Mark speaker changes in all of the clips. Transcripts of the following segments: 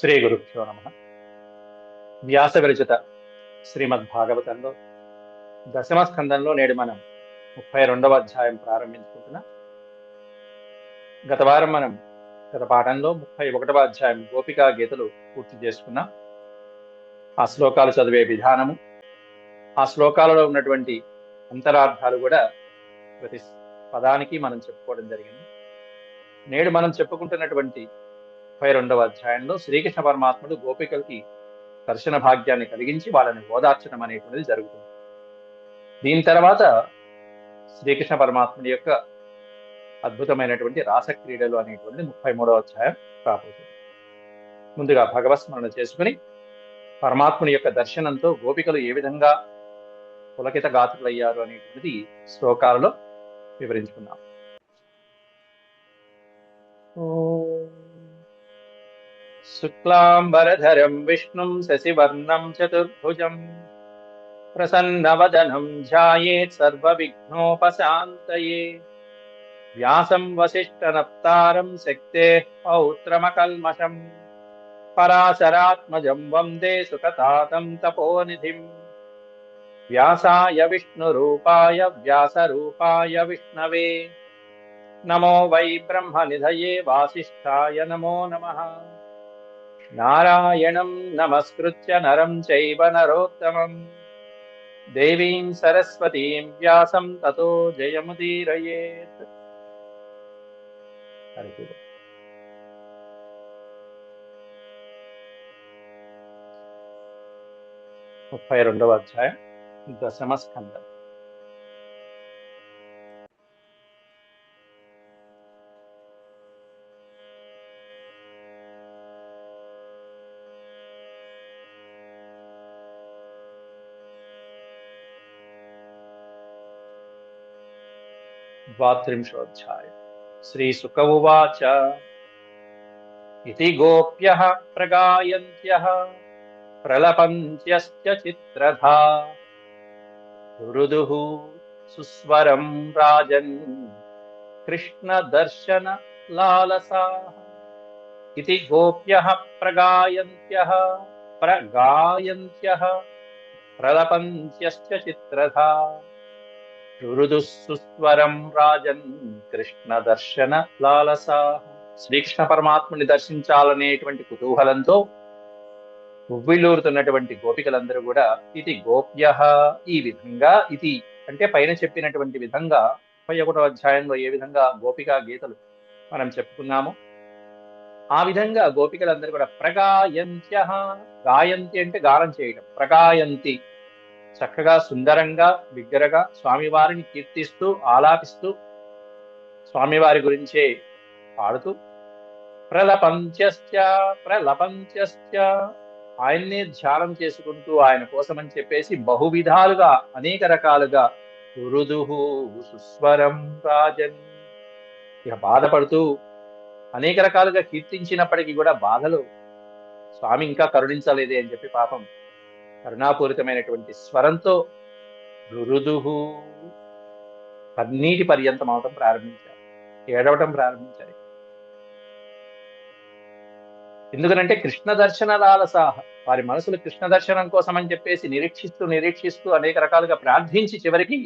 Speaker 1: శ్రీ గురుభ్యో నమ. వ్యాస విరచిత శ్రీమద్భాగవతంలో దశమ స్కందంలో నేడు మనం 32వ అధ్యాయం ప్రారంభించుకుంటున్నాం. గత వారం మనం గత పాఠంలో 31వ అధ్యాయం గోపికా గీతలు పూర్తి చేసుకున్నాం. ఆ శ్లోకాలు చదివే విధానము, ఆ శ్లోకాలలో ఉన్నటువంటి అంతరార్థాలు కూడా ప్రతి పదానికి మనం చెప్పుకోవడం జరిగింది. నేడు మనం చెప్పుకుంటున్నటువంటి 32వ అధ్యాయంలో శ్రీకృష్ణ పరమాత్ముడు గోపికలకి దర్శన భాగ్యాన్ని కలిగించి వాళ్ళని ఓదార్చడం అనేటువంటిది జరుగుతుంది. దీని తర్వాత శ్రీకృష్ణ పరమాత్ముడి యొక్క అద్భుతమైనటువంటి రాసక్రీడలు అనేటువంటిది 33వ అధ్యాయం రాబోతుంది. ముందుగా భగవత్స్మరణ చేసుకుని పరమాత్ముని యొక్క దర్శనంతో గోపికలు ఏ విధంగా పులకిత గాత్రులయ్యారు అనేటువంటిది శ్లోకాలలో వివరించుకున్నాం. శుక్లాంబరధరం విష్ణుం శశివర్ణం చతుర్భుజం ప్రసన్నవదనం ధ్యాయేత్ సర్వవిఘ్నోపశాంతయే వ్యాసం వసిష్ఠనప్తారం శక్తేః పౌత్రమకల్మషం పరాశరాత్మజం వందే సుఖతాతం తపోనిధిం వ్యాసాయ విష్ణురూపాయ వ్యాసరూపాయ విష్ణవే నమో వై బ్రహ్మనిధయే వాసిష్ఠాయ నమో నమః. నారాయణం నమస్కృత్య నరం చైవ నరోత్తమం దేవీం సరస్వతీం వ్యాసం తతో జయముదీరయేత్. 32వ అధ్యాయం దశమ స్కందం. ద్వాత్రింశోऽధ్యాయం. శ్రీశుక ఉవాచ ఇతి గోప్యః ప్రగాయంత్యః ప్రలపంత్యశ్చ చిత్రధా రుదుః సుస్వరం రాజన్ కృష్ణ దర్శన లాలసాః. ఇతి గోప్యః ప్రగాయంత్యః ప్రలపంత్యశ్చ చిత్రధా రుదుః సుస్వరం రాజన్ కృష్ణ దర్శన లాలసాః. శ్రీకృష్ణ పరమాత్ముని దర్శించాలనేటువంటి కుతూహలంతో ఉవ్విళ్ళూరుతున్నటువంటి గోపికలందరూ కూడా ఇది గోప్యః, ఈ విధంగా, ఇది అంటే పైన చెప్పినటువంటి విధంగా 31వ అధ్యాయంలో ఏ విధంగా గోపికా గీతలు మనం చెప్పుకున్నామో ఆ విధంగా గోపికలందరూ కూడా ప్రగాయంత్యః, గాయంతి అంటే గానం చేయడం, ప్రగాయంతి చక్కగా సుందరంగా బిగ్గరగా స్వామివారిని కీర్తిస్తూ ఆలాపిస్తూ స్వామివారి గురించే పాడుతూ ప్రలపంత్యశ్చ ఆయన్నే ధ్యానం చేసుకుంటూ ఆయన కోసమని చెప్పేసి బహువిధాలుగా అనేక రకాలుగా రుదుః సుస్వరం రాజన్, ఇక బాధపడుతూ అనేక రకాలుగా కీర్తించినప్పటికీ కూడా బాధలు స్వామి ఇంకా కరుణించలేదే అని చెప్పి పాపం కరుణాపూరితమైనటువంటి స్వరంతో రుదుః కన్నీటి పర్యంతం అవటం ప్రారంభించారు, ఏడవటం ప్రారంభించారు. ఎందుకనంటే కృష్ణ దర్శన లాలసాహ, వారి మనసులు కృష్ణ దర్శనం కోసం అని చెప్పేసి నిరీక్షిస్తూ అనేక రకాలుగా ప్రార్థించి చివరికి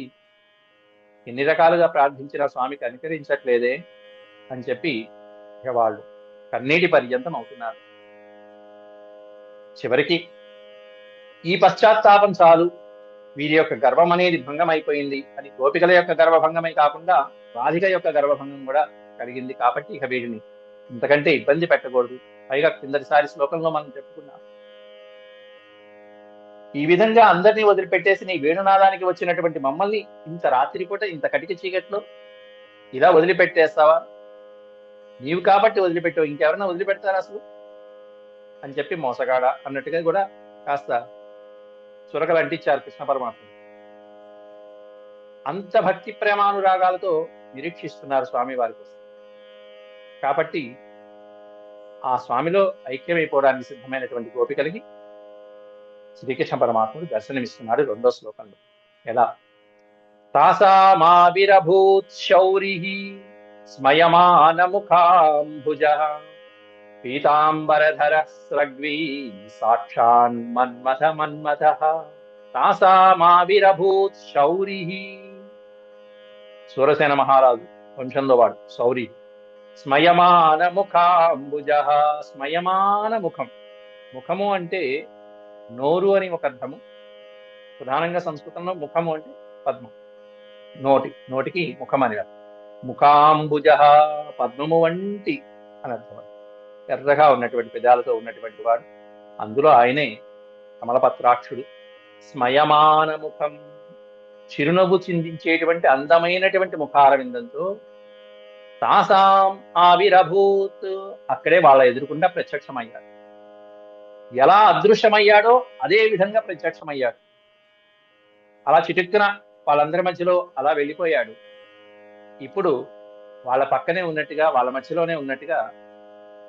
Speaker 1: ఎన్ని రకాలుగా ప్రార్థించినా స్వామికి అనుకరించట్లేదే అని చెప్పి ఇక వాళ్ళు కన్నీటి పర్యంతం అవుతున్నారు. చివరికి ఈ పశ్చాత్తాపం చాలు, వీరి యొక్క గర్వం అనేది భంగం అయిపోయింది అని, గోపికల యొక్క గర్వభంగమే కాకుండా రాధిక యొక్క గర్వభంగం కూడా కలిగింది. కాబట్టి ఇక వీరిని ఇంతకంటే ఇబ్బంది పెట్టకూడదు. పైగా కిందటిసారి శ్లోకంలో మనం చెప్పుకున్నాం, ఈ విధంగా అందరినీ వదిలిపెట్టేసి నీ వేణునాదానికి వచ్చినటువంటి మమ్మల్ని ఇంత రాత్రిపూట ఇంత కటిక చీకట్లో ఇలా వదిలిపెట్టేస్తావా? నీవు కాబట్టి వదిలిపెట్టావు, ఇంకెవరన్నా వదిలిపెడతారా అసలు అని చెప్పి మోసగాడ అన్నట్టుగా కూడా కాస్త చురకలు అంటించారు కృష్ణ పరమాత్మ. అంత భక్తి ప్రేమానురాగాలతో నిరీక్షిస్తున్నారు స్వామి వారి కోసం. కాబట్టి ఆ స్వామిలో ఐక్యమైపోవడానికి సిద్ధమైనటువంటి గోపికలకి శ్రీకృష్ణ పరమాత్ముడు దర్శనమిస్తున్నాడు 2వ శ్లోకంలో. ఎలా? తాసామావిరభూత్ శౌరిః స్మయమాన ముఖాంబుజః పీతాంబరధర స్రగ్వీ సాక్షాన్ మన్మథ మన్మథ తాసామావిరభూత్ శౌరి. సూరసేన మహారాజు వంశంలో వాడు శౌరి. స్మయమాన ముఖాంబుజ. స్మయమాన ముఖం. ముఖము అంటే నోరు అని ఒక అర్థము. ప్రధానంగా సంస్కృతంలో ముఖము అంటే పద్మం, నోటికి ముఖం అని అర్థం. ముఖాంబుజ పద్మము వంటి అని అర్థం. ఎర్రగా ఉన్నటువంటి పెదాలతో ఉన్నటువంటి వాడు, అందులో ఆయనే కమలపత్రాక్షుడు. స్మయమాన ముఖం, చిరునవ్వు చిందించేటువంటి అందమైనటువంటి ముఖారవిందంతో తాసాం ఆవిరభూత్, అక్కడే వాళ్ళ ఎదురుకుండా ప్రత్యక్షమయ్యాడు. ఎలా అదృశ్యమయ్యాడో అదే విధంగా ప్రత్యక్షమయ్యాడు. అలా చిటుక్కున వాళ్ళందరి మధ్యలో అలా వెళ్ళిపోయాడు. ఇప్పుడు వాళ్ళ పక్కనే ఉన్నట్టుగా, వాళ్ళ మధ్యలోనే ఉన్నట్టుగా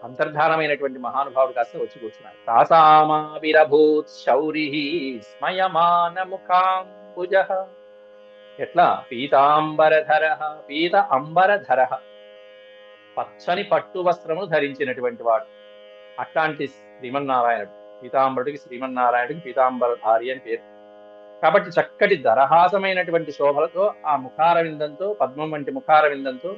Speaker 1: అంతర్ధానమైనటువంటి మహానుభావుడు కాస్త వచ్చి కూర్చున్నాడు. తాసామావిరభూత్ శౌరి స్మయమాన ముఖాంబుజ. ఎట్లా? పీతాంబరధర. పీత అంబరధర, పచ్చని పట్టు వస్త్రము ధరించినటువంటి వాడు. అట్లాంటి శ్రీమన్నారాయణుడు. పీతాంబరుడికి శ్రీమన్నారాయణుడికి పీతాంబరధారి అని పేరు. కాబట్టి చక్కటి దరహాసమైనటువంటి శోభలతో, ఆ ముఖారవిందంతో, పద్మం వంటి ముఖారవిందంతో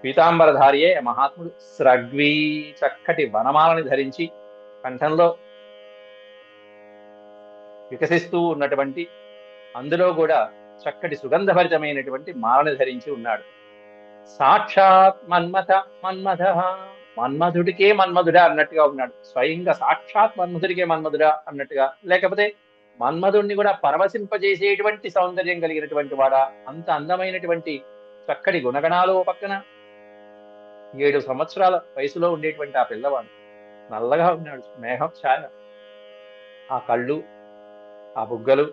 Speaker 1: పీతాంబరధారియే మహాత్ముడు. స్రగ్వీ, చక్కటి వనమాలని ధరించి కంఠంలో వికసిస్తూ ఉన్నటువంటి, అందులో కూడా చక్కటి సుగంధభరితమైనటువంటి మాలని ధరించి ఉన్నాడు. సాక్షాత్ మన్మథ మన్మథ. మన్మధుడికే మన్మధుడా అన్నట్టుగా ఉన్నాడు. స్వయంగా సాక్షాత్ మన్మధుడికే మన్మధుడా అన్నట్టుగా, లేకపోతే మన్మధుడిని కూడా పరవశింపజేసేటువంటి సౌందర్యం కలిగినటువంటి వాడా. అంత అందమైనటువంటి చక్కటి గుణగణాలు. పక్కన 7 సంవత్సరాల వయసులో ఉండేటువంటి ఆ పిల్లవాడు నల్లగా ఉన్నాడు, మేఘం ఛాయ. ఆ కళ్ళు, ఆ బుగ్గలు,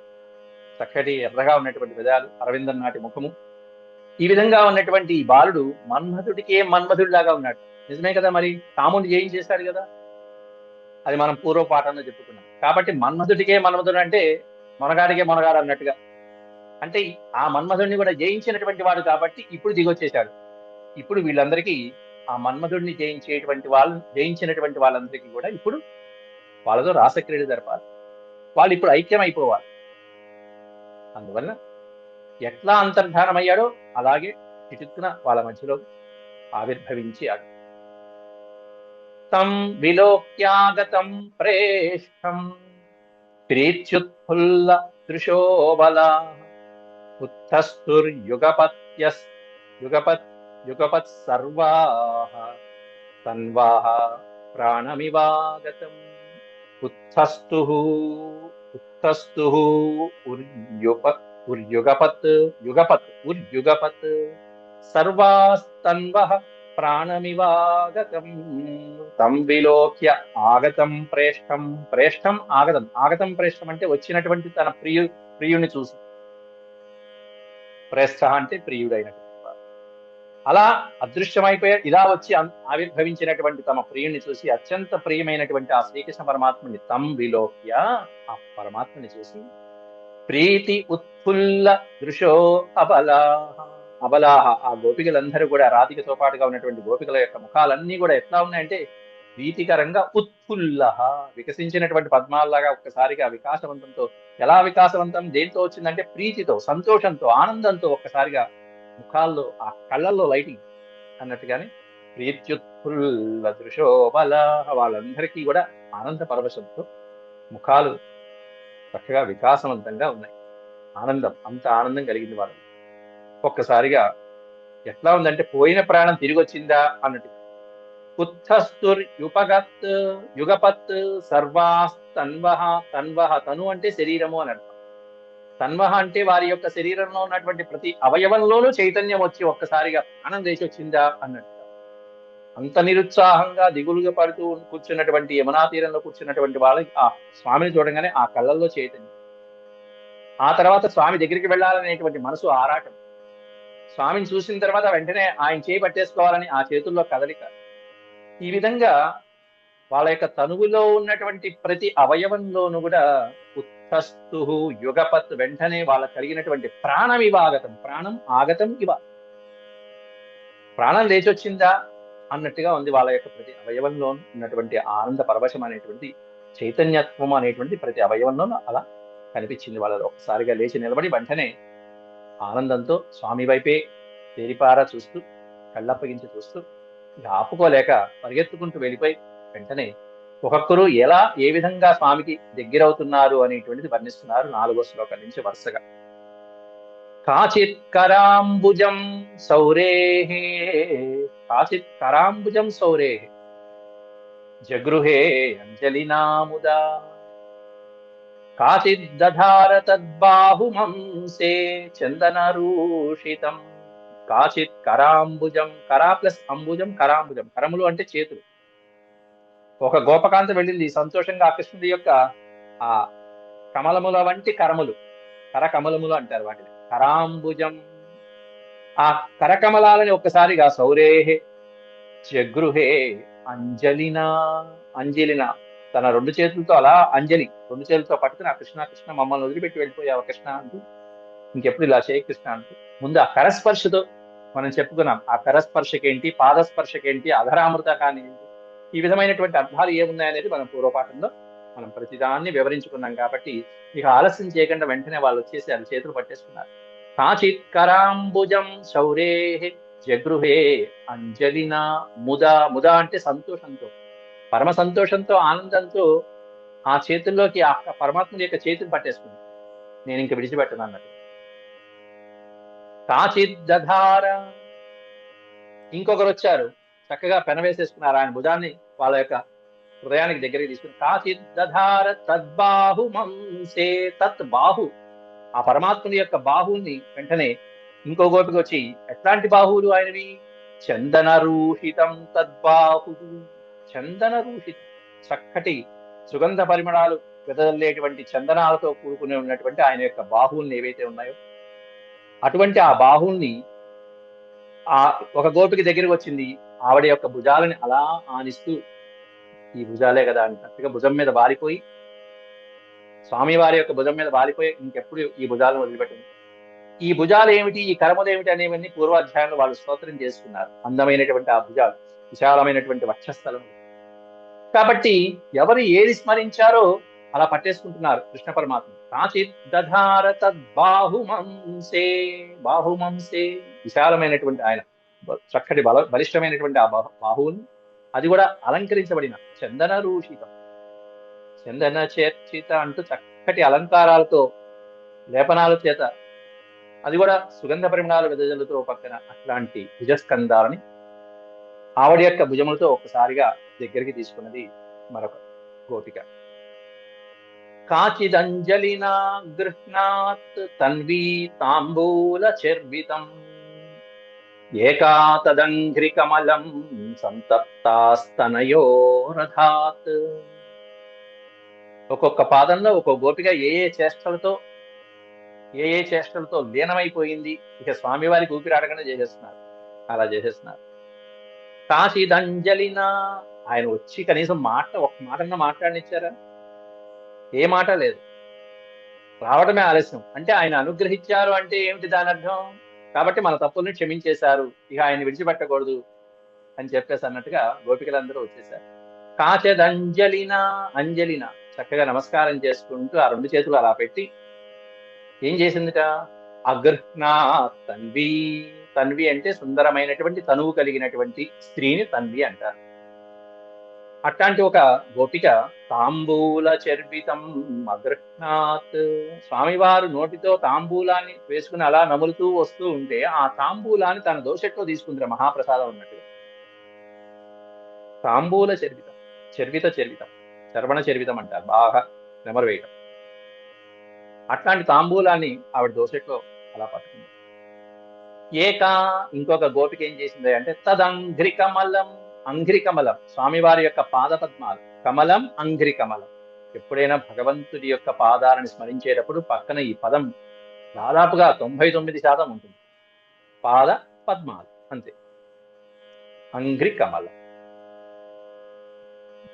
Speaker 1: చక్కటి ఎర్రగా ఉన్నటువంటి పెదాలు, అరవిందం నాటి ముఖము. ఈ విధంగా ఉన్నటువంటి ఈ బాలుడు మన్మధుడికే మన్మధుడిలాగా ఉన్నాడు. నిజమే కదా? మరి కాముని జయించేశాడు కదా, అది మనం పూర్వ పాఠంలో చెప్పుకున్నాం. కాబట్టి మన్మధుడికే మన్మధుడు అంటే మొనగాడికే మొనగాడు అన్నట్టుగా. అంటే ఆ మన్మధుడిని కూడా జయించినటువంటి వాడు కాబట్టి ఇప్పుడు దిగొచ్చేశాడు. ఇప్పుడు వీళ్ళందరికీ, ఆ మన్మధుడిని జయించినటువంటి వాళ్ళందరికీ కూడా ఇప్పుడు వాళ్ళతో రాసక్రీడ జరపాలి. వాళ్ళు ఇప్పుడు ఐక్యం అయిపోవాలి. అందువల్ల ఎట్లా అంతర్ధానమయ్యాడో అలాగే చిటుక్కున వాళ్ళ మధ్యలో ఆవిర్భవించి తం విలోక్యాగతం ప్రేష్టం ప్రీత్యుత్ఫుల్ల దృశోబల ఉత్థస్తుర్యుగపత్ సర్వాః తన్వాః ప్రాణమివాగతం. ఉత్థస్తుః ఉర్యుగపత్ సర్వాస్తన్వః ప్రాణమివాగతం. తం విలోక్య ఆగతం ప్రేష్టం. ప్రేష్టం ఆగతం. ఆగతం ప్రేష్టం అంటే వచ్చినటువంటి తన ప్రియుని చూసి. ప్రేష్ఠ అంటే ప్రియుడైనటువంటి. అలా అదృశ్యమైపోయాడు. ఇలా వచ్చి ఆవిర్భవించినటువంటి తమ ప్రియుణ్ణి చూసి, అత్యంత ప్రియమైనటువంటి ఆ శ్రీకృష్ణ పరమాత్మని తం విలోక్య, ఆ పరమాత్మని చూసి ప్రీతి ఉత్ఫుల్ల దృశో అబలాహ. ఆ గోపికలందరూ కూడా, రాధికతో పాటుగా ఉన్నటువంటి గోపికల యొక్క ముఖాలన్నీ కూడా ఎట్లా ఉన్నాయంటే ప్రీతికరంగా ఉత్ఫుల్ల, వికసించినటువంటి పద్మాల్లాగా ఒక్కసారిగా వికాసవంతంతో. ఎలా వికాసవంతం? దేంతో వచ్చిందంటే ప్రీతితో, సంతోషంతో, ఆనందంతో ఒక్కసారిగా ముఖాల్లో, ఆ కళ్ళల్లో లైటింగ్ అన్నట్టుగానే ప్రీత్యుత్ఫుల్ల దృశోబల. వాళ్ళందరికీ కూడా ఆనంద పరవశంతో ముఖాలు చక్కగా వికాసవంతంగా ఉన్నాయి. ఆనందం, అంత ఆనందం కలిగింది వాళ్ళు. ఒక్కసారిగా ఎట్లా ఉందంటే పోయిన ప్రాణం తిరిగి వచ్చిందా అన్నట్టు. యుగపత్ సర్వాస్తన్వః. తన్వః, తను అంటే శరీరము అని అర్థం. తన్వః అంటే వారి యొక్క శరీరంలో ఉన్నటువంటి ప్రతి అవయవంలోనూ చైతన్యం వచ్చి ఒక్కసారిగా ప్రాణం లేచి వచ్చిందా అన్నట్టు. అంత నిరుత్సాహంగా దిగులుగా పడుతూ కూర్చున్నటువంటి యమునా తీరంలో కూర్చున్నటువంటి వాళ్ళకి ఆ స్వామిని చూడగానే ఆ కళ్ళల్లో చైతన్యం. ఆ తర్వాత స్వామి దగ్గరికి వెళ్ళాలనేటువంటి మనసు ఆరాటం. స్వామిని చూసిన తర్వాత వెంటనే ఆయన చేయి పట్టేసుకోవాలని ఆ చేతుల్లో కదలిక. ఈ విధంగా వాళ్ళ యొక్క తనువులో ఉన్నటువంటి ప్రతి అవయవంలోనూ కూడా ఉత్థస్తు యుగపత్, వెంటనే వాళ్ళకు కలిగినటువంటి ప్రాణం ఇవాగతం. ప్రాణం ఆగతం ఇవ. ప్రాణం లేచొచ్చిందా అన్నట్టుగా ఉంది. వాళ్ళ యొక్క ప్రతి అవయవంలో ఉన్నటువంటి ఆనంద పరవశం అనేటువంటి చైతన్యత్వం అనేటువంటి ప్రతి అవయవంలోనూ అలా కనిపించింది. వాళ్ళలో ఒక్కసారిగా లేచి నిలబడి వెంటనే ఆనందంతో స్వామి వైపే తేరిపారా చూస్తూ కళ్ళప్పగించి చూస్తూ ఇక ఆపుకోలేక పరిగెత్తుకుంటూ వెళ్ళిపోయి వెంటనే ఒక్కొక్కరు ఎలా ఏ విధంగా స్వామికి దగ్గరవుతున్నారు అనేటువంటిది వర్ణిస్తున్నారు 4వ శ్లోకం నుంచి వరుసగా. కాచిత్ కరాంబుజం సౌరేః కాచిత్ కరాంబుజం సౌరేః జగృహే అంజలినా ముదా కాచిద్ దధార తద్బాహుమంసే చందనరూషితం కాచిత్ కరాంబుజం కరా ప్లస్ అంబుజం కరాంబుజం కరములు అంటే చేతులు. ఒక గోపకాంత వెళ్ళింది సంతోషంగా ఆ కృష్ణుడి యొక్క ఆ కమలముల వంటి కరములు కరకమలములు అంటారు వాటిని కరాంబుజం. ఆ కరకమలాలని ఒక్కసారిగా సౌరేహే జగృహే అంజలిన అంజలిన తన 2 చేతులతో అలా అంజలి 2 చేతులతో పట్టుకుని ఆ కృష్ణ కృష్ణ మమ్మల్ని వదిలిపెట్టి వెళ్ళిపోయావు కృష్ణ అంటూ ఇంకెప్పుడు ఇలా చేయ కృష్ణ అంటూ ముందు ఆ కరస్పర్శతో మనం చెప్పుకున్నాం. ఆ కరస్పర్శకేంటి పాదస్పర్శకేంటి అధరామృతకాన్ని ఏంటి ఈ విధమైనటువంటి అర్థాలు ఏమున్నాయనేది మనం పూర్వపాఠంలో మనం ప్రతిదాన్ని వివరించుకున్నాం. కాబట్టి ఇక ఆలస్యం చేయకుండా వెంటనే వాళ్ళు వచ్చేసి అది చేతులు పట్టేసుకున్నారు. కాచిత్ కరాంబుజం శౌరే జగృహే అంజలిన ముదా ముదా అంటే సంతోషంతో పరమ సంతోషంతో ఆనందంతో ఆ చేతుల్లోకి ఆ పరమాత్ముడి యొక్క చేతులు పట్టేసుకుంది. నేను ఇంక విడిచిపెట్టను అన్నట్టు. కాచిత్ దధార ఇంకొకరు వచ్చారు చక్కగా పెనవేసేసుకున్నారు ఆయన భుజాన్ని వాళ్ళ యొక్క హృదయానికి దగ్గరికి తీసుకుని కాచిత్ దధార తద్బాహు మంసే తత్ బాహు ఆ పరమాత్ముని యొక్క బాహువుని వెంటనే ఇంకో గోపిక వచ్చి ఎట్లాంటి బాహువులు ఆయనవి చందనరూషితం తద్బాహు చందనరూషితం చక్కటి సుగంధ పరిమళాలు వెదజల్లేటువంటి చందనాలతో కూడుకుని ఉన్నటువంటి ఆయన యొక్క బాహువుల్ని ఏవైతే ఉన్నాయో అటువంటి ఆ బాహువుల్ని ఆ ఒక గోపిక దగ్గరికి వచ్చింది. ఆవిడ యొక్క భుజాలని అలా ఆనిస్తూ ఈ భుజాలే కదా అన్నట్టుగా భుజం మీద వాలిపోయి స్వామివారి యొక్క భుజం మీద వాలిపోయి ఇంకెప్పుడు ఈ భుజాలను వదిలిపెట్టింది. ఈ భుజాలు ఏమిటి ఈ కర్మలు ఏమిటి అనేవన్నీ పూర్వాధ్యాయంలో వాళ్ళు స్తోత్రం చేసుకున్నారు. అందమైనటువంటి ఆ భుజాలు విశాలమైనటువంటి వక్షస్థలం కాబట్టి ఎవరు ఏది స్మరించారో అలా పట్టేసుకుంటున్నారు కృష్ణ పరమాత్మ. కాచిత్ దధార తద్బాహుమంసే బాహుమంసే విశాలమైనటువంటి ఆయన చక్కటి బలిష్టమైనటువంటి ఆ బాహువుని అది కూడా అలంకరించబడిన చందన రూషితం చందన చర్చిత అంటూ చక్కటి అలంకారాలతో లేపనాల చేత అది కూడా సుగంధ పరిమళాల వెదజల్లుతో పక్కన అట్లాంటి భుజస్కందాలని ఆవిడ యొక్క భుజములతో ఒక్కసారిగా దగ్గరికి తీసుకున్నది మరొక గోపిక. కాచిదంజలినా గృహ్ణాత్ తన్వీ తాంబూల చర్వితం ఏకా తదంఘ్రి కమలం సంతప్తాస్తనయో రథాత్. ఒక్కొక్క పాదంలో ఒక్కొక్క గోపిక ఏ ఏ చేష్టలతో లీనమైపోయింది. ఇక స్వామివారికి ఊపిరాడకుండా చేసేస్తున్నారు. అలా చేసేస్తున్నారు. కాశీదంజలిన ఆయన వచ్చి కనీసం ఒక్క మాటన్నా మాట్లాడనిచ్చారా? ఏ మాట లేదు. రావడమే ఆలస్యం. అంటే ఆయన అనుగ్రహించారు అంటే ఏమిటి దాని అర్థం? కాబట్టి మన తప్పుల్ని క్షమించేశారు, ఇక ఆయన విడిచిపెట్టకూడదు అని చెప్పేసి అన్నట్టుగా గోపికలందరూ వచ్చేశారు. కాచదంజలిన అంజలిన చక్కగా నమస్కారం చేసుకుంటూ ఆ 2 చేతులు అలా పెట్టి ఏం చేసిందిట అగృహ్నా తన్వి. తన్వి అంటే సుందరమైనటువంటి తనువు కలిగినటువంటి స్త్రీని తన్వి అంటారు. అట్లాంటి ఒక గోపిక తాంబూల చర్వితం అగృహ్నాత్. స్వామివారు నోటితో తాంబూలాన్ని వేసుకుని అలా నములుతూ వస్తూ ఉంటే ఆ తాంబూలాన్ని తన దోషెట్లో తీసుకుందిరా మహాప్రసాదం అన్నట్టుగా. తాంబూల చర్వితం చర్వితం చర్వణ చర్వితం అంటారు బాగా నెమరు వేయటం. అట్లాంటి తాంబూలాన్ని ఆవిడ దోశలో అలా పట్టుకుంది. ఏకా ఇంకొక గోపిక ఏం చేసింది అంటే తదంఘ్రి కమలం అంఘ్రి కమలం స్వామివారి యొక్క పాద పద్మాలు కమలం అంఘ్రి కమలం. ఎప్పుడైనా భగవంతుడి యొక్క పాదాలను స్మరించేటప్పుడు పక్కన ఈ పదం దాదాపుగా 99% ఉంటుంది. పాద పద్మాలు అంతే. అంఘ్రి కమలం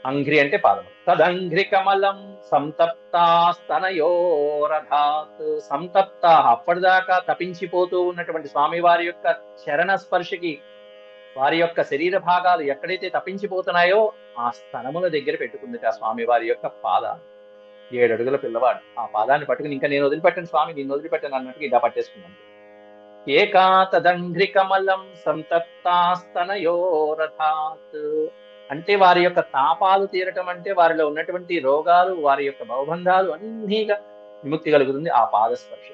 Speaker 1: అంఘ్రి అంటే పాదం. తదంఘ్రి కమలం సంతప్తాస్తనయోరథాత్. సంతప్త అప్పటిదాకా తపించిపోతూ ఉన్నటువంటి స్వామివారి యొక్క చరణ స్పర్శకి వారి యొక్క శరీర భాగాలు ఎక్కడైతే తప్పించిపోతున్నాయో ఆ స్థనముల దగ్గర పెట్టుకుంది ఆ స్వామి వారి యొక్క పాదాలు. 7 అడుగుల పిల్లవాడు ఆ పాదాన్ని పట్టుకుని ఇంకా నేను వదిలిపెట్టను స్వామి, నేను వదిలిపెట్టాను అన్నట్టుగా ఇలా పట్టేసుకున్నాను. ఏకాతదంఘ్రికమలం సంతప్తాస్తనయోరథాత్ అంటే వారి యొక్క తాపాలు తీరటం అంటే వారిలో ఉన్నటువంటి రోగాలు, వారి యొక్క భవబంధాలు అన్నీగా విముక్తి కలుగుతుంది ఆ పాదస్పర్శ.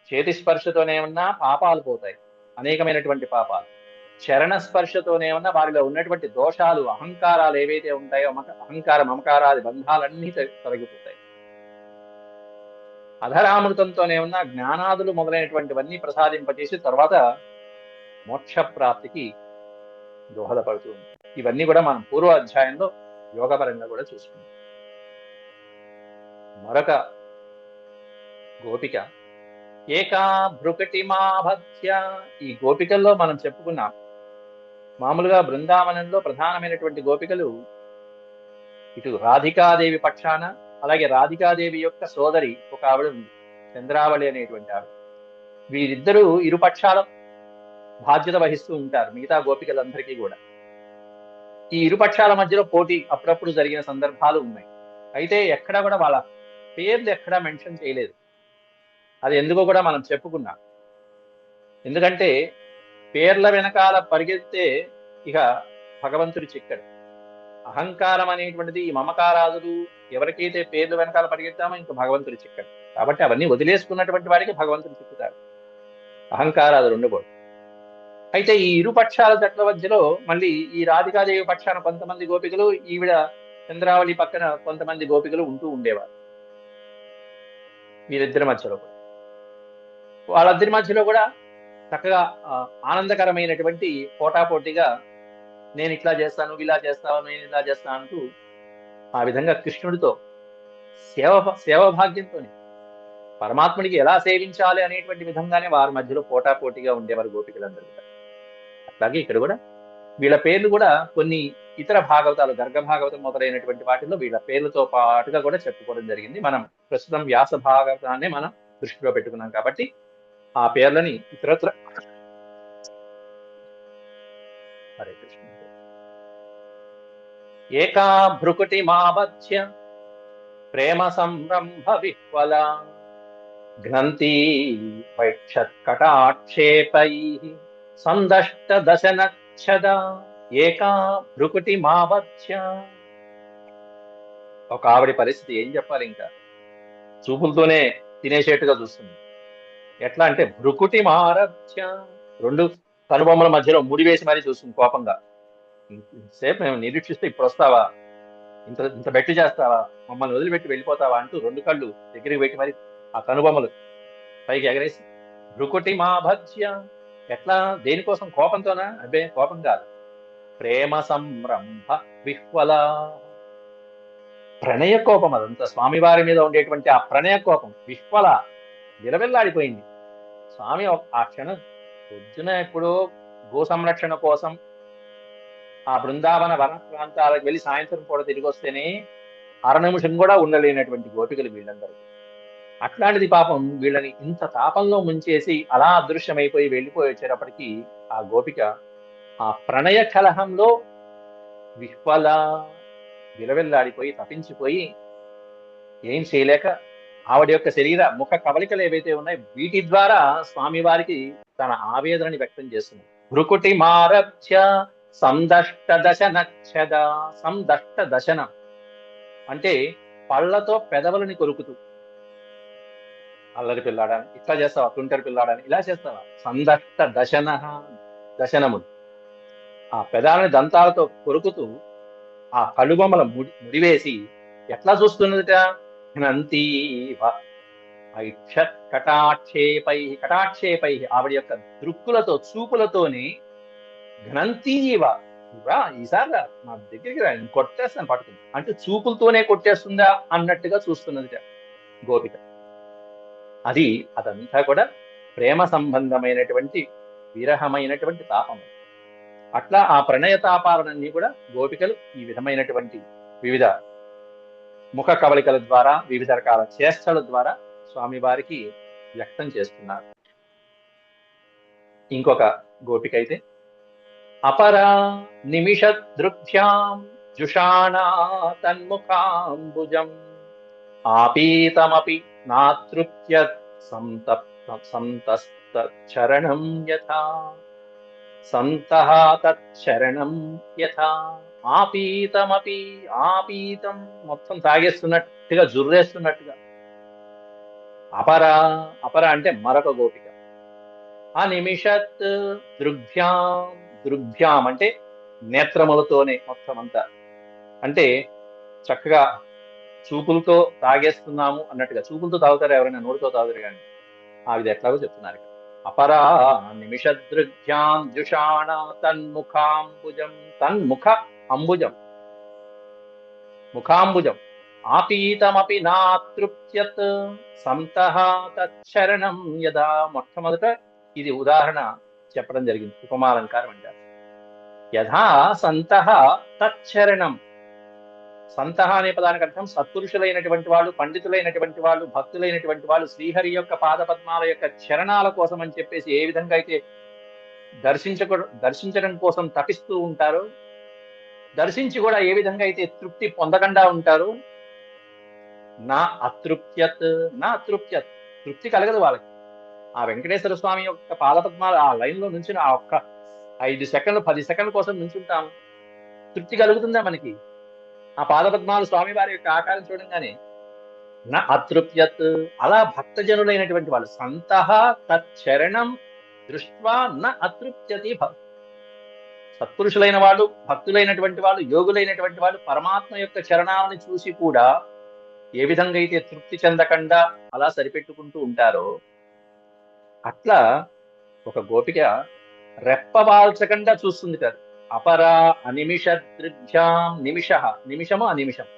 Speaker 1: చేతి స్పర్శతోనేమన్నా పాపాలు పోతాయి, అనేకమైనటువంటి పాపాలు. చరణ స్పర్శతోనేమన్నా వారిలో ఉన్నటువంటి దోషాలు, అహంకారాలు ఏవైతే ఉంటాయో అహంకార మమకారాది బంధాలన్నీ తొలగిపోతాయి. అధరామృతంతోనేమన్నా జ్ఞానాదులు మొదలైనటువంటివన్నీ ప్రసాదింపజేసి తర్వాత మోక్ష ప్రాప్తికి దోహదపడుతుంది. ఇవన్నీ కూడా మనం పూర్వ అధ్యాయంలో యోగపరంగా కూడా చూసుకున్నాం. మరొక గోపిక ఏకా భృకటిమాభత్య. ఈ గోపికల్లో మనం చెప్పుకున్నాం, మామూలుగా బృందావనంలో ప్రధానమైనటువంటి గోపికలు ఇటు రాధికాదేవి పక్షాన, అలాగే రాధికాదేవి యొక్క సోదరి ఒక ఆవిడ ఉంది, చంద్రావళి అనేటువంటి ఆవిడ. వీరిద్దరూ ఇరుపక్షాల బాధ్యత వహిస్తూ ఉంటారు మిగతా గోపికలందరికీ కూడా. ఈ ఇరుపక్షాల మధ్యలో పోటీ అప్పుడప్పుడు జరిగిన సందర్భాలు ఉన్నాయి. అయితే ఎక్కడా కూడా వాళ్ళ పేర్లు ఎక్కడా మెన్షన్ చేయలేదు. అది ఎందుకో కూడా మనం చెప్పుకున్నాం. ఎందుకంటే పేర్ల వెనకాల పరిగెత్తే ఇక భగవంతుడి చిక్కడు. అహంకారం అనేటువంటిది, ఈ మమకారాదులు ఎవరికైతే పేర్లు వెనకాల పరిగెత్తామో ఇంక భగవంతుడి చిక్కడు. కాబట్టి అవన్నీ వదిలేసుకున్నటువంటి వాడికి భగవంతుడు చిక్కుతాడు, అహంకారాదులు ఉండకూడదు. అయితే ఈ ఇరుపక్షాల జట్ల మధ్యలో మళ్ళీ ఈ రాధికాదేవి పక్షాన కొంతమంది గోపికలు, ఈవిడ చంద్రావళి పక్కన కొంతమంది గోపికలు ఉంటూ ఉండేవారు. వీరిద్దరి మధ్యలో కూడా, వాళ్ళిద్దరి మధ్యలో కూడా చక్కగా ఆనందకరమైనటువంటి పోటాపోటీగా నేను ఇట్లా చేస్తాను, నువ్వు ఇలా చేస్తావు, నేను ఇలా చేస్తాను అంటూ ఆ విధంగా కృష్ణుడితో సేవభాగ్యంతో పరమాత్ముడికి ఎలా సేవించాలి అనేటువంటి విధంగానే వారి మధ్యలో పోటాపోటీగా ఉండేవారు గోపికలందరూ కూడా. అట్లాగే ఇక్కడ కూడా వీళ్ళ పేర్లు కూడా కొన్ని ఇతర భాగవతాలు, గర్గ భాగవతం మొదలైనటువంటి వాటిల్లో వీళ్ళ పేర్లతో పాటుగా కూడా చెప్పుకోవడం జరిగింది. మనం ప్రస్తుతం వ్యాస భాగవతాన్ని మనం దృష్టిలో పెట్టుకున్నాం కాబట్టి ఆ పేర్లని ఇతరత్ర. హరే కృష్ణ. ఏకా భృకుటి మాబధ్య ప్రేమ సంరంభ విహ్వల ఘ్నంతి వైక్షత్కటాక్షేపై సందష్ట దశనచ్చద. ఏకా భృకుటి మాబధ్య. ఒక ఆవిడ పరిస్థితి ఏం చెప్పాలి, ఇంకా చూపులతోనే తినేసేట్టుగా చూస్తుంది. ఎట్లా అంటే భృకుటి మారభ్య, 2 కనుబొమ్మల మధ్యలో ముడివేసి మరీ చూస్తుంది కోపంగా. సేపు మేము నిరీక్షిస్తే ఇప్పుడు వస్తావా, ఇంత ఇంత బెట్టు చేస్తావా, మమ్మల్ని వదిలిపెట్టి వెళ్ళిపోతావా అంటూ 2 కళ్ళు దగ్గరికి పెట్టి మరి ఆ కనుబొమ్మలు పైకి ఎగరేసి భృకుటి మాభజ్య. ఎట్లా, దేనికోసం, కోపంతోనా? అబ్బే కోపం కాదు, ప్రేమ సంరంభ విహ్వల, ప్రణయ కోపం. అదంతా స్వామివారి మీద ఉండేటువంటి ఆ ప్రణయ కోపం విహ్వల, విలవిల్లాడిపోయింది. స్వామి ఆ క్షణం పొద్దున ఎప్పుడో గో సంరక్షణ కోసం ఆ బృందావన వన ప్రాంతాలకు వెళ్ళి సాయంత్రం పూట తిరిగి వస్తేనే నిమిషం కూడా ఉండలేనటువంటి గోపికలు వీళ్ళందరూ. అట్లాంటిది పాపం వీళ్ళని ఇంత తాపంలో ముంచేసి అలా అదృశ్యమైపోయి వెళ్ళిపోయి వచ్చేటప్పటికీ ఆ గోపిక ఆ ప్రణయ కలహంలో విహ్వల, విలవిల్లాడిపోయి తప్పించిపోయి ఏం చేయలేక ఆవిడ యొక్క శరీర ముఖ కవలికలు ఏవైతే ఉన్నాయో వీటి ద్వారా స్వామివారికి తన ఆవేదనని వ్యక్తం చేస్తుంది. భృకుటి మారభ్య సందష్ట దశనచ్చద. సందష్ట దశనం అంటే పళ్ళతో పెదవులని కొరుకుతూ, అల్లరి పిల్లాడని ఇట్లా చేస్తావా, తుంటరి పిల్లాడని ఇలా చేస్తావా. సందష్ట దశనములు, ఆ పెదాలని దంతాలతో కొరుకుతూ ఆ కనుబొమ్మల ముడివేసి ఎట్లా చూస్తున్నదిట. ఘ్నంతీవ కటాక్షేపై, కటాక్షేపై ఆవిడ యొక్క దృక్కులతో, చూపులతోనే ఘ్నంతీవ, ఈసారి నా దగ్గరికి రా, కొట్టేస్తాను పట్టుకుని అంటే చూపులతోనే కొట్టేస్తుందా అన్నట్టుగా చూస్తున్నదిట గోపిక. అదంతా కూడా ప్రేమ సంబంధమైనటువంటి విరహమైనటువంటి తాపం. అట్లా ఆ ప్రణయ తాపాలన్నీ కూడా గోపికలు ఈ విధమైనటువంటి వివిధ ముఖ కవలికల ద్వారా, వివిధ రకాల చేష్టల ద్వారా స్వామివారికి వ్యక్తం చేస్తున్నారు. ఇంకొక గోపిక అయితే అపరా నిమిషదృభ్యాం జుషాణా తన్ముఖాంబుజం ఆపీతమపి నాతృప్యత్ సంతస్తరణం యథా సంతః తచ్చరణం యథా ఆపీతమపి ఆపీతం మొత్తం తాగేస్తున్నట్టుగా జుర్రేస్తున్నట్టుగా అపరా అపర అంటే మరొక గోపిక అనిమిషత్ దృగ్భ్యాం దృగ్భ్యాం అంటే నేత్రములతోనే మొత్తం అంతా అంటే చక్కగా చూపులతో తాగేస్తున్నాము అన్నట్టుగా చూపులతో తాగుతారు ఎవరైనా నోటితో తాగుతారు కానీ ఆ విధి ఎట్లాగో చెప్తున్నారు ఇక్కడ అపరా నిమిషదృగ్భ్యాం జుషాణ తన్ముఖాంబుజం తన్ముఖ అంబుజం ముఖాంబుజం ఆపీతమపి నాతృప్యత్ సంతః తచ్చరణం యదా మొట్టమొదట ఇది ఉదాహరణ చెప్పడం జరిగింది ఉపమాలంకారం అంటారు యథా సంతః తచ్చరణం సంతః అనే పదానికి అర్థం సత్పురుషులైనటువంటి వాళ్ళు పండితులైనటువంటి వాళ్ళు భక్తులైనటువంటి వాళ్ళు శ్రీహరి యొక్క పాదపద్మాల యొక్క చరణాల కోసం అని చెప్పేసి ఏ విధంగా అయితే దర్శించడం కోసం తపిస్తూ ఉంటారో దర్శించి కూడా ఏ విధంగా అయితే తృప్తి పొందకుండా ఉంటారు నా అతృప్యత్ తృప్తి కలగదు వాళ్ళకి ఆ వెంకటేశ్వర స్వామి యొక్క పాదపద్మాలు ఆ లైన్ లో నుంచి ఆ ఒక్క 5 సెకండ్లు 10 సెకండ్ల కోసం నుంచుంటాం తృప్తి కలుగుతుందా మనకి ఆ పాదపద్మాలు స్వామి వారి యొక్క ఆకారం చూడంగానే నా అతృప్యత్ అలా భక్తజనులైనటువంటి వాళ్ళు సంతః తచ్చరణం దృష్ట్వా నా అతృప్యతి సత్పురుషులైన వాళ్ళు భక్తులైనటువంటి వాళ్ళు యోగులైనటువంటి వాళ్ళు పరమాత్మ యొక్క చరణాలను చూసి కూడా ఏ విధంగా అయితే తృప్తి చెందకుండా అలా సరిపెట్టుకుంటూ ఉంటారో అట్లా ఒక గోపిక రెప్పవాల్చకుండా చూస్తుంది కాదు అపరా అనిమిష దృగ్భ్యాం నిమిషము అనిమిషం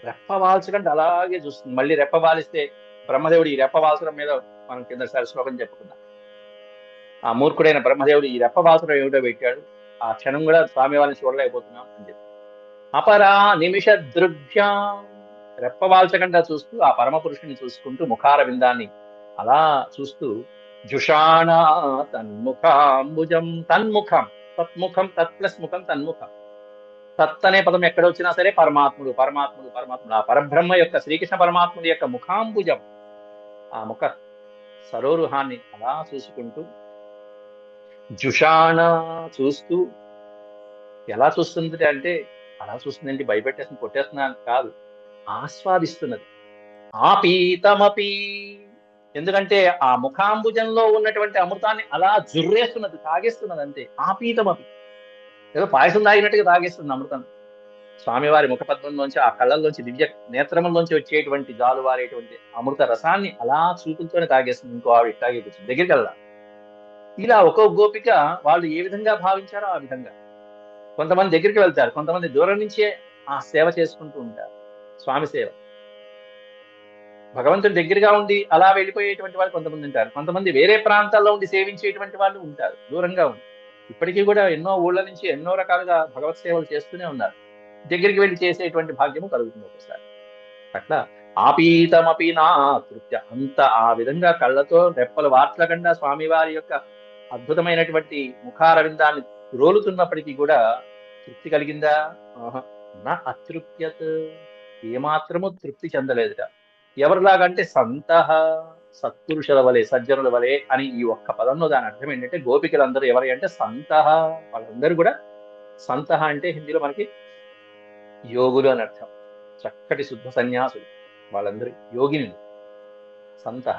Speaker 1: రెప్పవాల్చకుండా అలాగే చూస్తుంది మళ్ళీ రెప్పవాలిస్తే బ్రహ్మదేవుడు ఈ రెప్పవాల్చడం మీద మనం కిందసారి శ్లోకం చెప్పుకున్నాం ఆ మూర్ఖుడైన బ్రహ్మదేవుడు ఈ రెప్పవాల్చడం ఏమిటో పెట్టాడు ఆ క్షణం కూడా స్వామి వారిని చూడలేకపోతున్నాం అని చెప్పి అపరా నిమిష దృగ్భ్యాం రెప్పవాల్చకుండా చూస్తూ ఆ పరమ పురుషుని చూసుకుంటూ ముఖార విందాన్ని అలా చూస్తూ జుషాణ తన్ముఖాంబుజం తన్ముఖం తత్ముఖం తత్ ప్లస్ ముఖం తన్ముఖం తత్ అనే పదం ఎక్కడ వచ్చినా సరే పరమాత్ముడు ఆ పరబ్రహ్మ యొక్క శ్రీకృష్ణ పరమాత్ముడి యొక్క ముఖాంబుజం ఆ ముఖ సరోరుహాన్ని అలా చూసుకుంటూ జుషాణ చూస్తూ ఎలా చూస్తుంది అంటే అలా చూస్తుందండి భయపెట్టేస్తుంది కొట్టేస్తున్నాను కాదు ఆస్వాదిస్తున్నది ఆపీతమపి ఎందుకంటే ఆ ముఖాంబుజంలో ఉన్నటువంటి అమృతాన్ని అలా జుర్రేస్తున్నది తాగేస్తున్నది అంతే ఆపీతమపి ఏదో పాయసం తాగినట్టుగా తాగేస్తుంది అమృతం స్వామివారి ముఖపద్మంలోంచి ఆ కళ్ళల్లోంచి దివ్య నేత్రముల్లోంచి వచ్చేటువంటి జాలువారేటువంటి అమృత రసాన్ని అలా చూపులతోనే తాగేస్తుంది ఇంకో ఆవిడ ఇట్లాగే కూర్చుంది దగ్గరికి వెళ్ళా ఇలా ఒక్కొక్క గోపిక వాళ్ళు ఏ విధంగా భావించారో ఆ విధంగా కొంతమంది దగ్గరికి వెళ్తారు కొంతమంది దూరం నుంచే ఆ సేవ చేసుకుంటూ ఉంటారు స్వామి సేవ భగవంతుడి దగ్గరగా ఉండి అలా వెళ్ళిపోయేటువంటి వాళ్ళు కొంతమంది ఉంటారు కొంతమంది వేరే ప్రాంతాల్లో ఉండి సేవించేటువంటి వాళ్ళు ఉంటారు దూరంగా ఉండి ఇప్పటికీ కూడా ఎన్నో ఊళ్ళ నుంచి ఎన్నో రకాలుగా భగవత్ సేవలు చేస్తూనే ఉన్నారు దగ్గరికి వెళ్ళి చేసేటువంటి భాగ్యము కలుగుతుంది ఒకసారి అట్లా ఆపీతమపి నా తృప్తి అంత ఆ విధంగా కళ్ళతో రెప్పలు వాట్లకుండా స్వామివారి యొక్క అద్భుతమైనటువంటి ముఖారవిందాన్ని రోలుతున్నప్పటికీ కూడా తృప్తి కలిగిందా నా అతృప్యత్ ఏమాత్రము తృప్తి చెందలేదుట ఎవరిలాగంటే సంతః సత్పురుషుల వలె సజ్జనుల వలె అని ఈ ఒక్క పదంలో దాని అర్థం ఏంటంటే గోపికలందరూ ఎవరి అంటే సంతః వాళ్ళందరూ కూడా సంతః అంటే హిందీలో మనకి యోగులు అని అర్థం చక్కటి శుద్ధ సన్యాసులు వాళ్ళందరూ యోగినులు సంతః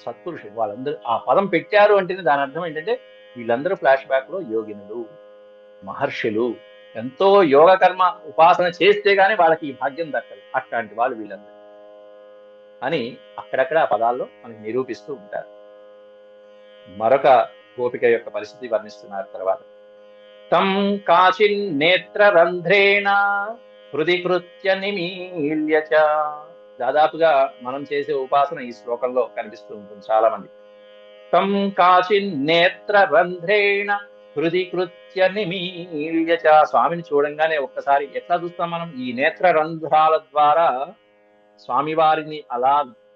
Speaker 1: సత్పురుషులు వాళ్ళందరూ ఆ పదం పెట్టారు అంటేనే దాని అర్థం ఏంటంటే వీళ్ళందరూ ఫ్లాష్ బ్యాక్ లో యోగినులు మహర్షులు ఎంతో యోగ కర్మ ఉపాసన చేస్తే గానీ వాళ్ళకి ఈ భాగ్యం దక్కదు అట్లాంటి వాళ్ళు వీళ్ళందరూ అని అక్కడక్కడ ఆ పదాల్లో మనకి నిరూపిస్తూ ఉంటారు మరొక గోపిక యొక్క పరిస్థితి వర్ణిస్తున్నారు తర్వాత తం కాచిన్ నేత్ర రంధ్రేణ హృది కృత్య నిమీల్య చ దాదాపుగా మనం చేసే ఉపాసన ఈ శ్లోకంలో కనిపిస్తూ ఉంటుంది చాలా మంది తం కాచిన్ నేత్ర రంధ్రేణ హృది కృత్య నిమీల్య చ స్వామిని చూడంగానే ఒక్కసారి ఎట్లా చూస్తాం మనం ఈ నేత్ర రంధ్రాల ద్వారా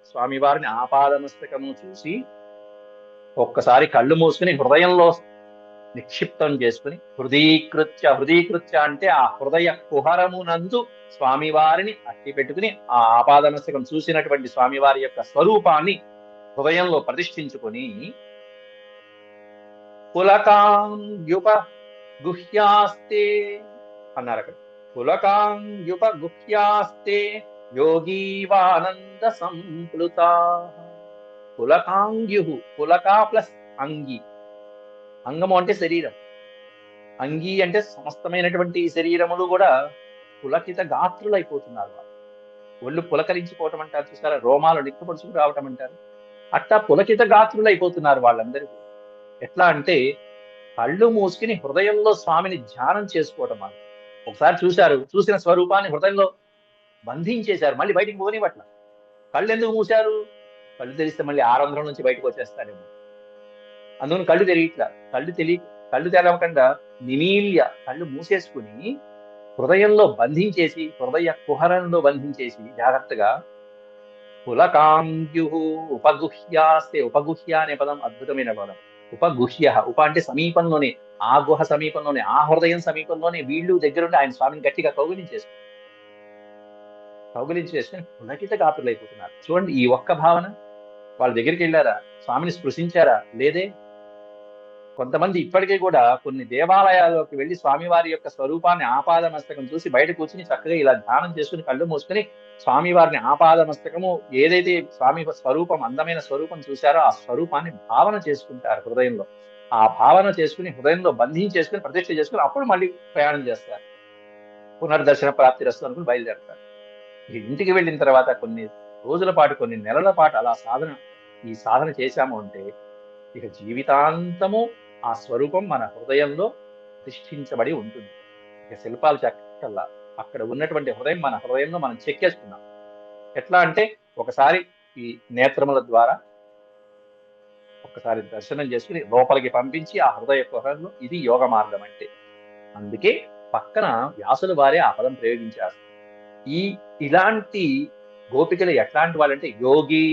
Speaker 1: స్వామివారిని ఆపాదమస్తకము చూసి ఒక్కసారి కళ్ళు మూసుకుని హృదయంలో నిక్షిప్తం చేసుకుని హృదీకృత్య అంటే ఆ హృదయ కుహరమునందు స్వామివారిని అట్టి పెట్టుకుని ఆ ఆపాదమస్తకం చూసినటువంటి స్వామివారి యొక్క స్వరూపాన్ని హృదయంలో ప్రతిష్ఠించుకొని పులకాంగ్యుప గుహ్యాస్తే అన్నారు అక్కడ. పులకాంగ్యుప గుహ్యాస్తే యోగీవానంద సంప్లుత. పులకాంగ్యు, పులక ప్లస్ అంగి. అంగము అంటే శరీరం, అంగి అంటే సమస్తమైనటువంటి శరీరములు కూడా పులకిత గాత్రులు అయిపోతున్నారు. వాళ్ళు ఒళ్ళు పులకరించిపోవటం అంటారు చూసారా, రోమాలు నిక్కుపడుచుకు రావటం అంటారు. అట్టా పులకిత గాత్రులు అయిపోతున్నారు వాళ్ళందరూ. ఎట్లా అంటే కళ్ళు మూసుకుని హృదయంలో స్వామిని ధ్యానం చేసుకోవటం. వాళ్ళు ఒకసారి చూశారు, చూసిన స్వరూపాన్ని హృదయంలో బంధించేశారు, మళ్ళీ బయటికి పోనివ్వట్ల. కళ్ళు ఎందుకు మూశారు? కళ్ళు తెరిస్తే మళ్ళీ ఆరంధ్రం నుంచి బయటకు వచ్చేస్తారేమో, అందుకని కళ్ళు తెరవకుండా నిమీల్య కళ్ళు మూసేసుకుని హృదయంలో బంధించేసి, హృదయ కుహరంలో బంధించేసి జాగ్రత్తగా పులకాంగ్యు ఉపగుహ్యాస్తే. ఉపగుహ్య అనే పదం అద్భుతమైన పదం. ఉపగుహ్య, ఉప అంటే సమీపంలోనే, ఆ గుహ సమీపంలోనే, ఆ హృదయం సమీపంలోనే వీళ్ళు దగ్గరుండి ఆయన స్వామిని గట్టిగా కౌగిలించేసుకుని పులకిత గాత్రులైపోతున్నారు. చూడండి ఈ ఒక్క భావన. వాళ్ళ దగ్గరికి వెళ్ళారా? స్వామిని స్పృశించారా? లేదే. కొంతమంది ఇప్పటికీ కూడా కొన్ని దేవాలయాల్లోకి వెళ్ళి స్వామివారి యొక్క స్వరూపాన్ని ఆపాదమస్తకం చూసి బయట కూర్చుని చక్కగా ఇలా ధ్యానం చేసుకుని కళ్ళు మూసుకుని స్వామివారిని ఆపాదమస్తకము ఏదైతే స్వామి స్వరూపం, అందమైన స్వరూపం చూశారో ఆ స్వరూపాన్ని భావన చేసుకుంటారు హృదయంలో. ఆ భావన చేసుకుని హృదయంలో బంధించేసుకుని ప్రతిష్ఠ చేసుకుని అప్పుడు మళ్ళీ ప్రయాణం చేస్తారు. పునర్దర్శన ప్రాప్తి రస్తు అనుకుని బయలుదేరతారు. ఇంటికి వెళ్ళిన తర్వాత కొన్ని రోజుల పాటు, కొన్ని నెలల పాటు అలా ఈ సాధన చేశాము అంటే ఇక జీవితాంతము ఆ స్వరూపం మన హృదయంలో ప్రతిష్ఠించబడి ఉంటుంది. ఇక శిల్పాలు చెక్కల్లా అక్కడ ఉన్నటువంటి హృదయం మన హృదయంలో మనం చెక్కేసుకున్నాం. ఎట్లా అంటే ఒకసారి ఈ నేత్రముల ద్వారా ఒక్కసారి దర్శనం చేసుకుని లోపలికి పంపించి ఆ హృదయ కుహరంలో, ఇది యోగ మార్గం అంటే. అందుకే పక్కన వ్యాసుల వారే ఆ పదం ప్రయోగించారు. ఇలాంటి గోపికలు ఎట్లాంటి వాళ్ళంటే యోగి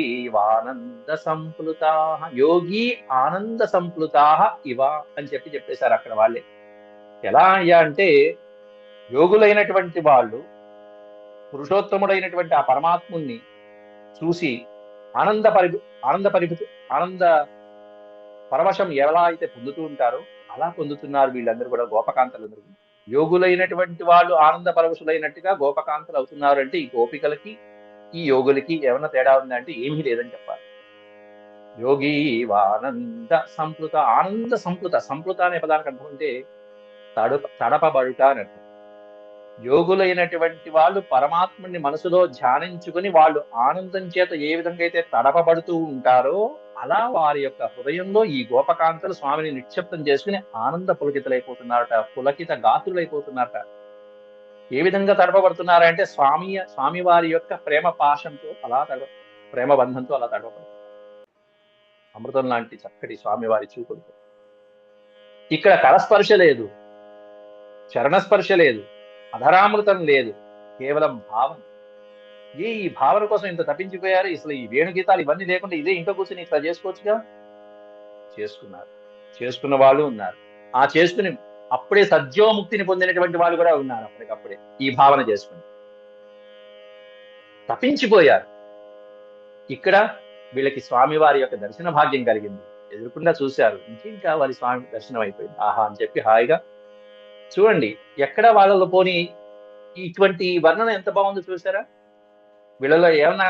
Speaker 1: ఆనంద సంప్లుతా, యోగి ఆనంద సంప్లుతా ఇవ అని చెప్పేశారు అక్కడ వాళ్ళే. ఎలా అయ్యా అంటే యోగులైనటువంటి వాళ్ళు పురుషోత్తముడైనటువంటి ఆ పరమాత్ముణ్ణి చూసి ఆనంద పరవశం ఎలా అయితే పొందుతూ ఉంటారో అలా పొందుతున్నారు వీళ్ళందరూ కూడా, గోపకాంతలందరూ. యోగులైనటువంటి వాళ్ళు ఆనంద పరవశులైనట్టుగా గోపకాంతలు అవుతున్నారు అంటే ఈ గోపికలకి ఈ యోగులకి ఏమన్నా తేడా ఉందంటే ఏమీ లేదని చెప్పాలి. యోగి ఆనంద సంప్లుత, ఆనంద సంప్లుత. సంప్లుత అనే పదానికి అర్థం అంటే తడపబడుట అని అర్థం. యోగులైనటువంటి వాళ్ళు పరమాత్ముని మనసులో ధ్యానించుకుని వాళ్ళు ఆనందం చేత ఏ విధంగా అయితే తడపబడుతూ ఉంటారో అలా వారి యొక్క హృదయంలో ఈ గోపకాంతలు స్వామిని నిక్షిప్తం చేసుకుని ఆనంద పులకితలైపోతున్నారట, పులకిత గాత్రులైపోతున్నారట. ఏ విధంగా తడపబడుతున్నారంటే స్వామివారి యొక్క ప్రేమ పాశంతో అలా ప్రేమ బంధంతో అలా తడపబడుతుంది. అమృతం లాంటి చక్కటి స్వామివారి చూపులతో. ఇక్కడ కరస్పర్శ లేదు, చరణస్పర్శ లేదు, అధరామృతం లేదు, కేవలం భావన. ఈ భావన కోసం ఇంత తప్పించిపోయారు. అసలు ఈ వేణుగీతాలు ఇవన్నీ లేకుండా ఇదే ఇంట్లో కూర్చొని ఇట్లా చేసుకోవచ్చుగా. చేసుకున్న వాళ్ళు ఉన్నారు. ఆ చేసుకుని అప్పుడే సద్యోముక్తిని పొందినటువంటి వాళ్ళు కూడా ఉన్నారు. అప్పటికప్పుడే ఈ భావన చేసుకుని తప్పించిపోయారు. ఇక్కడ వీళ్ళకి స్వామివారి యొక్క దర్శన భాగ్యం కలిగింది, ఎదురుకుండా చూశారు. ఇంకేం కావాలి, స్వామి దర్శనం అయిపోయింది, ఆహా అని చెప్పి హాయిగా. చూడండి ఎక్కడ వాళ్ళలో పోని ఇటువంటి వర్ణన ఎంత బాగుందో చూసారా. వీళ్ళలో ఏమన్నా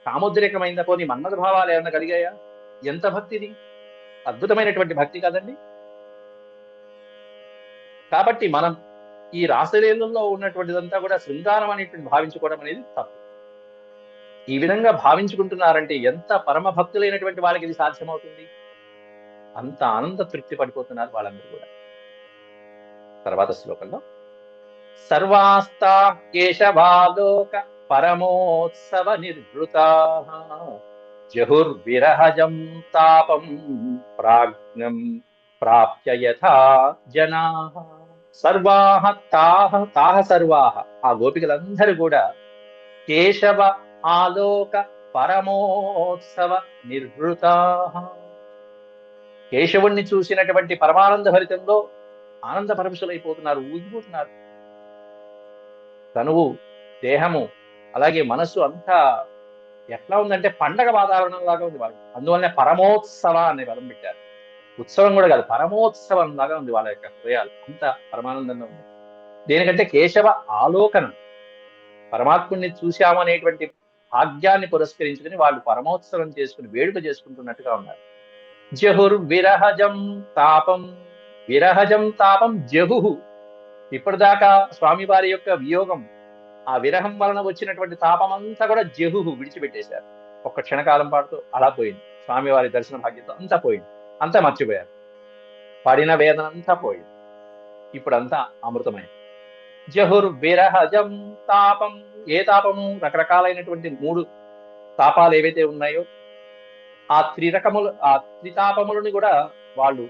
Speaker 1: కామోద్రేకమైందా, పోని మన్మథ భావాలు ఏమన్నా కలిగాయా? ఎంత భక్తిది, అద్భుతమైనటువంటి భక్తి కదండి. కాబట్టి మనం ఈ రాసలీలలో ఉన్నటువంటిదంతా కూడా శృంగారం అనేటువంటి భావించుకోవడం అనేది తప్పు. ఈ విధంగా భావించుకుంటున్నారంటే ఎంత పరమ భక్తులైనటువంటి వాళ్ళకి ఇది సాధ్యమవుతుంది. అంత ఆనంద తృప్తి పడిపోతున్నారు వాళ్ళందరూ కూడా. తర్వాత శ్లోకంలో సర్వాస్తా కేశవాలోక పరమోత్సవ నిర్వృతా జహుర్విరహజం తాపం ప్రాజ్ఞం ప్రాప్య యథా జనాః. సర్వాః తాః సర్వాః, ఆ గోపికలందరూ కూడా కేశవ ఆలోక పరమోత్సవ నిర్వృతాః. కేశవుణ్ణి చూసినటువంటి పరమానంద భరితంలో ఆనంద పరవశులైపోతున్నారు, ఊగిపోతున్నారు. తనువు, దేహము, అలాగే మనస్సు అంతా ఎట్లా ఉందంటే పండగ వాతావరణం లాగా ఉంది వాళ్ళు. అందువల్లనే పరమోత్సవ అనే పదం పెట్టారు. ఉత్సవం కూడా కాదు, పరమోత్సవం లాగా ఉంది వాళ్ళ యొక్క హృదయాలు, అంత పరమానందంగా ఉంది. దేనికంటే కేశవ ఆలోకనం, పరమాత్ముడిని చూశామనేటువంటి భాగ్యాన్ని పురస్కరించుకుని వాళ్ళు పరమోత్సవం చేసుకుని వేడుక చేసుకుంటున్నట్టుగా ఉన్నారు. జహుర్విరహజం తాపం, విరహజం తాపం జహు. ఇప్పటిదాకా స్వామివారి యొక్క వియోగం, ఆ విరహం వలన వచ్చినటువంటి తాపమంతా కూడా జహు విడిచిపెట్టేశారు. ఒక్క క్షణకాలం పాటుతో అలా పోయింది. స్వామివారి దర్శన భాగ్యంతో అంతా పోయింది, అంతా మర్చిపోయారు. పడిన వేదన అంతా పోయింది, ఇప్పుడంతా అమృతమైంది. జహుర్విరహజం తాపం, ఏ తాపము? రకరకాలైనటువంటి 3 తాపాలు ఏవైతే ఉన్నాయో ఆ త్రితాపములను కూడా వాళ్ళు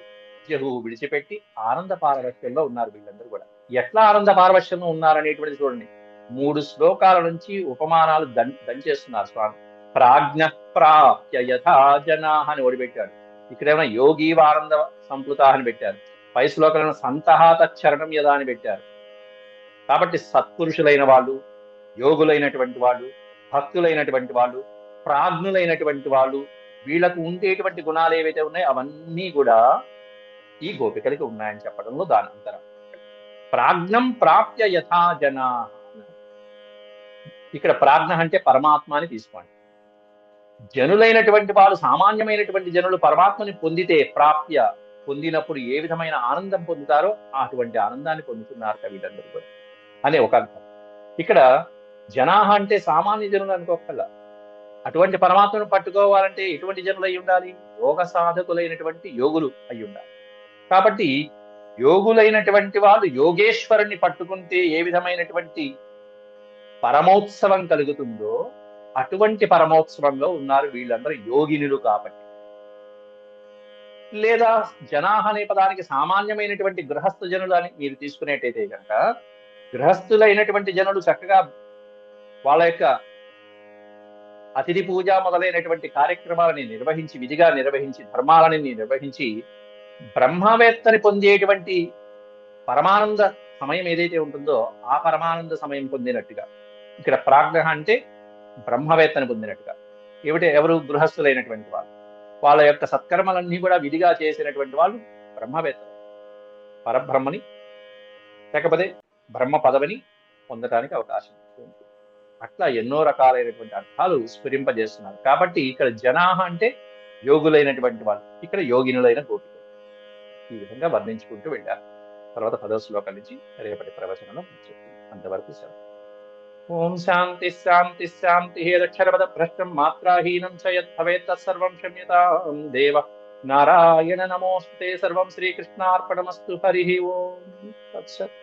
Speaker 1: జహు విడిచిపెట్టి ఆనంద పారవశ్యంలో ఉన్నారు వీళ్ళందరూ కూడా. ఎట్లా ఆనంద పారవశ్యంలో ఉన్నారనేటువంటిది చూడండి. 3 శ్లోకాల నుంచి ఉపమానాలు దంచేస్తున్నారు స్వామి. ప్రాజ్ఞ ప్రాప్య యథా జనా అని ఓడిపెట్టాడు. ఇక్కడేమో యోగీవ ఆనంద సంప్లుత అని పెట్టారు. పై శ్లోకాలను సంతహ తచ్చరణం యథా అని పెట్టారు. కాబట్టి సత్పురుషులైన వాళ్ళు, యోగులైనటువంటి వాళ్ళు, భక్తులైనటువంటి వాళ్ళు, ప్రాజ్ఞులైనటువంటి వాళ్ళు, వీళ్ళకు ఉండేటువంటి గుణాలు ఏవైతే ఉన్నాయో అవన్నీ కూడా ఈ గోపికలకి ఉన్నాయని చెప్పడంలో దాని అంతరం. ప్రాజ్ఞం ప్రాప్య యథా జనా. ఇక్కడ ప్రాజ్ఞ అంటే పరమాత్మ అని తీసుకోండి. జనులైనటువంటి వాళ్ళు, సామాన్యమైనటువంటి జనులు పరమాత్మని పొందితే, ప్రాప్య పొందినప్పుడు ఏ విధమైన ఆనందం పొందుతారో అటువంటి ఆనందాన్ని పొందుతున్నారు వీళ్ళందరూ కూడా అనే ఒక అర్థం. ఇక్కడ జనాహ అంటే సామాన్య జనులు అనుకోకల్లా. అటువంటి పరమాత్మను పట్టుకోవాలంటే ఎటువంటి జనులు అయి ఉండాలి? యోగ సాధకులైనటువంటి యోగులు అయి ఉండాలి. కాబట్టి యోగులైనటువంటి వాళ్ళు యోగేశ్వరుణ్ణి పట్టుకుంటే ఏ విధమైనటువంటి పరమోత్సవం కలుగుతుందో అటువంటి పరమోత్సవంలో ఉన్నారు వీళ్ళందరూ యోగినులు కాబట్టి. లేదా జనాహ అనే పదానికి సామాన్యమైనటువంటి గృహస్థ జనులు అని మీరు తీసుకునేట్టయితే కనుక, గృహస్థులైనటువంటి జనులు చక్కగా వాళ్ళ యొక్క అతిథి పూజ మొదలైనటువంటి కార్యక్రమాలని నిర్వహించి, విధిగా నిర్వహించి, ధర్మాలని నిర్వహించి బ్రహ్మవేత్తని పొందేటువంటి పరమానంద సమయం ఏదైతే ఉంటుందో ఆ పరమానంద సమయం పొందినట్టుగా. ఇక్కడ ప్రాజ్ఞ అంటే బ్రహ్మవేత్తని పొందినట్టుగా. ఎవరు? గృహస్థులైనటువంటి వాళ్ళు. వాళ్ళ యొక్క సత్కర్మలన్నీ కూడా విధిగా చేసినటువంటి వాళ్ళు బ్రహ్మవేత్తలు, పరబ్రహ్మని లేకపోతే బ్రహ్మ పదవిని పొందడానికి అవకాశం ఉంటుంది. అట్లా ఎన్నో రకాలైనటువంటి అర్థాలు స్ఫురింపజేస్తున్నారు. కాబట్టి ఇక్కడ జనాహ అంటే యోగులైనటువంటి వాళ్ళు, ఇక్కడ యోగినులైన గోపికలు. ఈ విధంగా వర్ణించుకుంటూ వెళ్ళారు. తర్వాత 10వ శ్లోకం నుంచి రేపటి ప్రవచనంలో చెప్తుంది. అంతవరకు సెలవు. ఓం శాంతి శాంతి శాంతి. అక్షరపద భ్రష్టం మాత్రాహీనం చ యత్ భవేత్ తత్సర్వం క్షమ్యతాం దేవ. నారాయణ నమోస్తుతే. సర్వం శ్రీకృష్ణార్పణమస్తు. హరి ఓం తత్సత్.